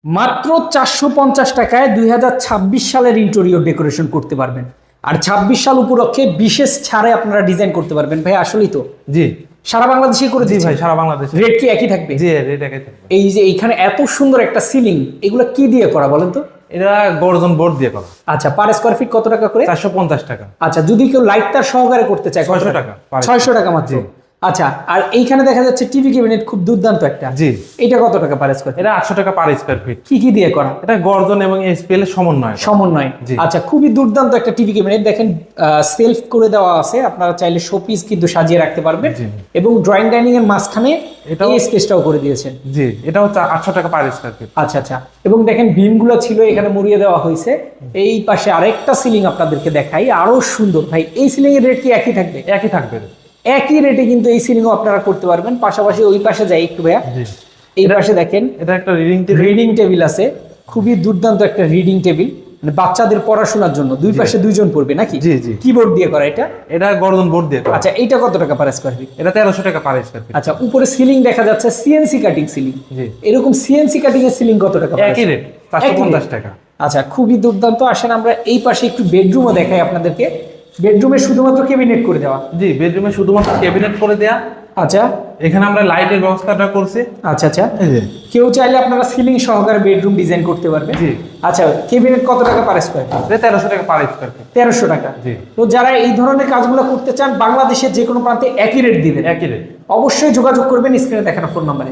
মাত্র 450 টাকায় 2026 সালের ইন্টেরিয়র ডেকোরেশন করতে পারবেন। আর 26 সাল উপলক্ষে বিশেষ ছাড়ে আপনারা ডিজাইন করতে পারবেন। ভাই আসলেই তো? জি, সারা বাংলাদেশে করে জি দিচ্ছেন? ভাই, সারা বাংলাদেশে। রেট কি একই থাকবে? জি, রেট একই থাকবে। এই যে এইখানে এত সুন্দর একটা সিলিং, এগুলো কি দিয়ে করা বলেন তো? এটা গর্জন বোর্ড দিয়ে করা। আচ্ছা, পার স্কয়ার ফিট কত টাকা করে? 450 টাকা। আচ্ছা, যদি কেউ লাইট তার সহকারে করতে চায় 600 টাকা। 600 টাকা মাত্র। আচ্ছা, আর এইখানে দেখা যাচ্ছে টিভি ক্যাবিনেট খুব দুর্দান্ত একটা। জি, এটা কত টাকা পার স্কয়ার? এটা 800 টাকা পার স্কয়ার ফিট। কি কি দিয়ে করা? এটা গর্জন এবং এসপিএল এর সমন্বয়। সমন্বয়। জি। আচ্ছা, খুবই দুর্দান্ত একটা টিভি ক্যাবিনেট। দেখেন সেলফ করে দেওয়া আছে, আপনারা চাইলে শোপিস কিন্তু সাজিয়ে রাখতে পারবেন। জি। এবং ড্রয়িং ডাইনিং এর মাঝখানে এটাও এই স্পেসটাও করে দিয়েছেন। জি, এটা হচ্ছে 800 টাকা পার স্কয়ার ফিট। আচ্ছা আচ্ছা, এবং দেখেন বিমগুলো ছিল এখানে মুড়িয়ে দেওয়া হয়েছে। এই পাশে আরেকটা সিলিং আপনাদেরকে দেখাই, আরো সুন্দর। ভাই এই সিলিং এর রেট কি একই থাকবে? একই থাকবে। একই রেটে কিন্তু এই সিলিংও আপনারা করতে পারবেন। পাশাপাশি ওই পাশে যাই একটু ভাইয়া, জি, এই পাশে দেখেন এটা একটা রিডিং টেবিল। রিডিং টেবিল আছে, খুবই দুর্দান্ত একটা রিডিং টেবিল, মানে বাচ্চাদের পড়াশোনার জন্য। দুই পাশে দুইজন পড়বে নাকি? জি, জি। কিবোর্ড দিয়ে করা এটা? এটা গর্জন বোর্ড দিয়ে করা। আচ্ছা, এইটা কত টাকা পার স্কয়ার ফিট? এটা 1300 টাকা পার স্কয়ার ফিট। আচ্ছা, উপরে সিলিং দেখা যাচ্ছে সিএনসি কাটিং সিলিং। জি, এরকম সিএনসি কাটিং এর সিলিং কত টাকা? একই রেট, 450 টাকা। আচ্ছা, খুবই দুর্দান্ত। আসেন আমরা এই পাশে একটু বেডরুমও দেখাই আপনাদেরকে। বেডরুমে শুধুমাত্র ক্যাবিনেট করে দেওয়া। জি, বেডরুমে শুধুমাত্র ক্যাবিনেট করে দেয়া। আচ্ছা এখানে আমরা লাইটের ব্যবস্থাটা করছি। আচ্ছা আচ্ছা, এই যে। কেউ চাইলে আপনারা সিলিং সহকারে বেডরুম ডিজাইন করতে পারবেন। জি। আচ্ছা, ক্যাবিনেট কত টাকা পার স্কয়ার? এটা 1300 টাকা পার স্কয়ার ফিট। 1300 টাকা। জি। তো যারা এই ধরনের কাজগুলো করতে চান, বাংলাদেশের যে কোনো প্রান্তে একই রেট দিবেন। একই রেট। অবশ্যই যোগাযোগ করবেন স্ক্রিনে দেখানো ফোন নম্বরে।